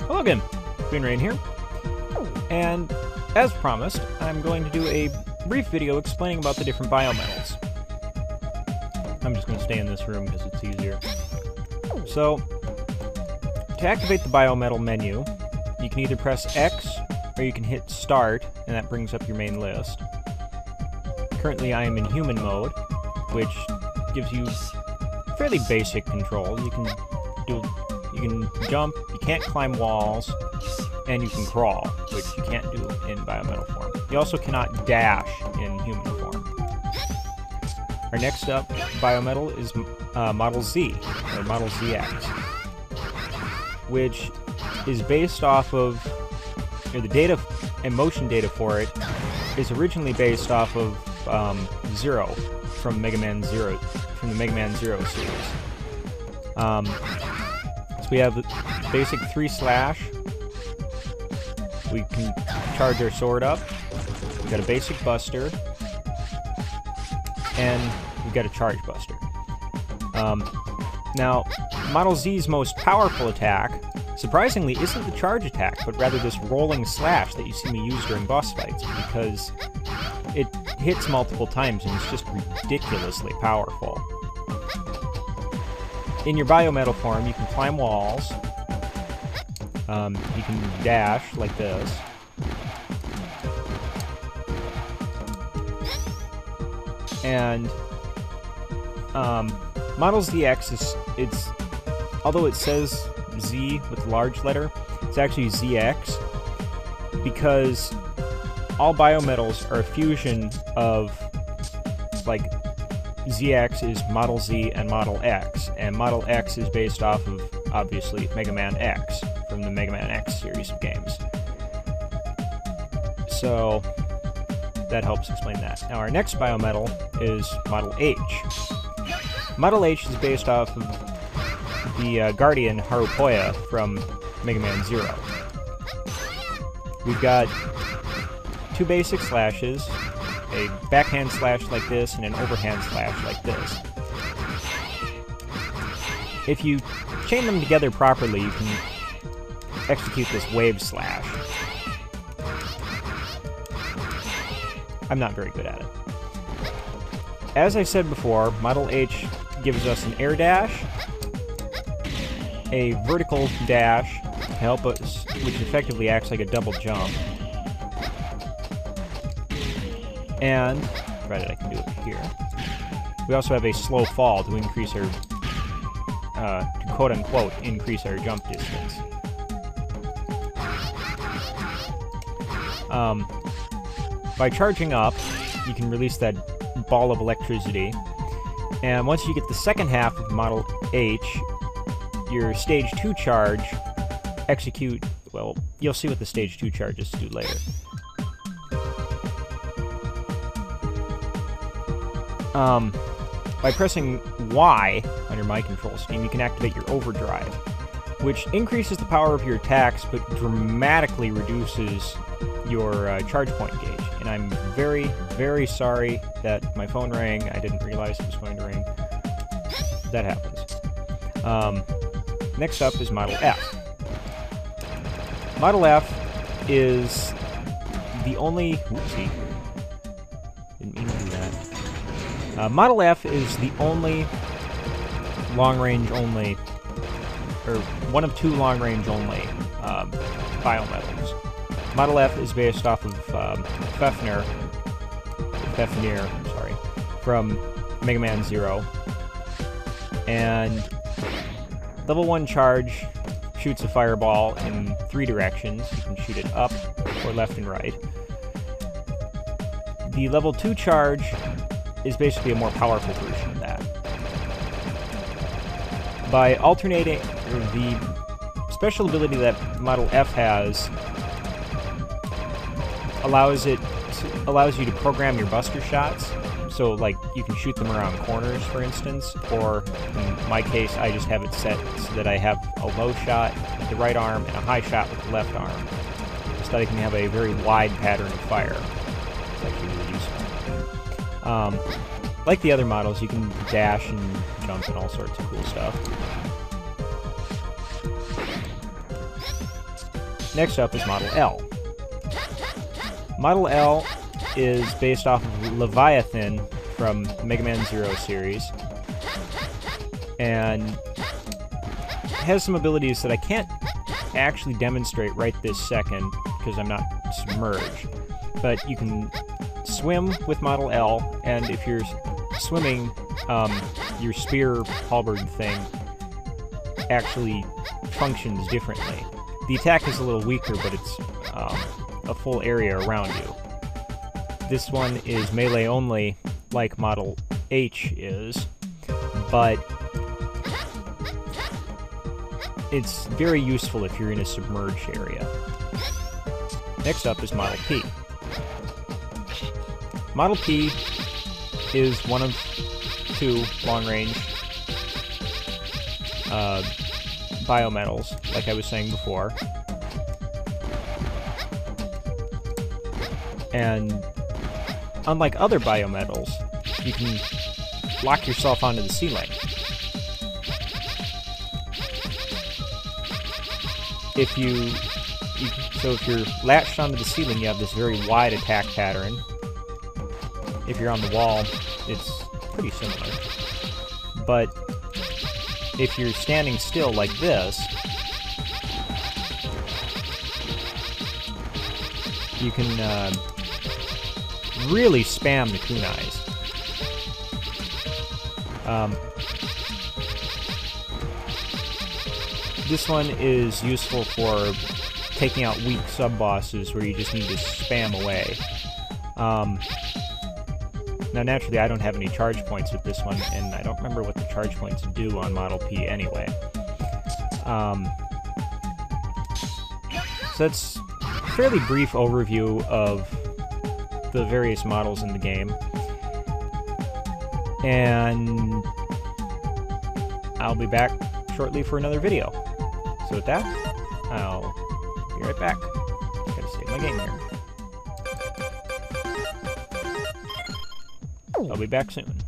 Hello again, Queen Rain here, and as promised, I'm going to do a brief video explaining about the different biometals. I'm just going to stay in this room because it's easier. So, to activate the biometal menu, you can either press X or you can hit Start, and that brings up your main list. Currently I am in human mode, which gives you fairly basic controls. You can jump, you can't climb walls, and you can crawl, which you can't do in biometal form. You also cannot dash in human form. Our next up biometal is Model Z, or Model ZX, which is based off of, the data and motion data for it is originally based off of Zero from Mega Man Zero, from the Mega Man Zero series. So we have the basic 3-slash. We can charge our sword up. We've got a basic buster. And we've got a charge buster. Now, Model Z's most powerful attack, surprisingly, isn't the charge attack, but rather this rolling slash that you see me use during boss fights, because it hits multiple times and it's just ridiculously powerful. In your biometal form, you can climb walls, you can dash like this, and Model ZX is, although it says Z with a large letter, it's actually ZX, because all biometals are a fusion of, like, ZX is Model Z and Model X, and Model X is based off of, obviously, Mega Man X, from the Mega Man X series of games. So, that helps explain that. Now, our next biometal is Model H. Model H is based off of the Guardian Harupoya from Mega Man Zero. We've got 2 basic slashes, a backhand slash like this, and an overhand slash like this. If you chain them together properly, you can execute this wave slash. I'm not very good at it. As I said before, Model H gives us an air dash, a vertical dash to help us, which effectively acts like a double jump, and, provided I can do it here, we also have a slow fall to increase our, to quote-unquote, increase our jump distance. By charging up, you can release that ball of electricity, and once you get the second half of Model H, your Stage 2 charge execute, well, you'll see what the Stage 2 charges do later. By pressing Y on your mic control scheme, you can activate your overdrive, which increases the power of your attacks, but dramatically reduces your charge point gauge. And I'm very, very sorry that my phone rang. I didn't realize it was going to ring. That happens. Next up is Model F. Model F is the only... Whoopsie. Didn't mean to do that. Model F is the only long-range only, or one of 2 long-range only biometals. Model F is based off of Fafnir, from Mega Man Zero, and level 1 charge shoots a fireball in 3 directions. You can shoot it up, or left and right. The level 2 charge is basically a more powerful version of that. By alternating, the special ability that Model F has allows you to program your buster shots. So, like, you can shoot them around corners, for instance, or in my case, I just have it set so that I have a low shot with the right arm and a high shot with the left arm, so that I can have a very wide pattern of fire. It's actually really useful. Like the other models, you can dash and jump and all sorts of cool stuff. Next up is Model L. Model L is based off of Leviathan from Mega Man Zero series, and has some abilities that I can't actually demonstrate right this second because I'm not submerged. But you can swim with Model L, and if you're swimming, your spear halberd thing actually functions differently. The attack is a little weaker, but it's a full area around you. This one is melee only, like Model H is, but it's very useful if you're in a submerged area. Next up is Model P. Model P is one of two long-range biometals, like I was saying before. And unlike other biometals, you can lock yourself onto the ceiling. If you're latched onto the ceiling, you have this very wide attack pattern. If you're on the wall, it's pretty similar. But if you're standing still like this, you can really spam the kunais. This one is useful for taking out weak sub-bosses where you just need to spam away. Now, naturally, I don't have any charge points with this one, and I don't remember what the charge points do on Model P anyway. So that's a fairly brief overview of the various models in the game. And I'll be back shortly for another video. So with that, I'll be right back. Gotta save my game here. I'll be back soon.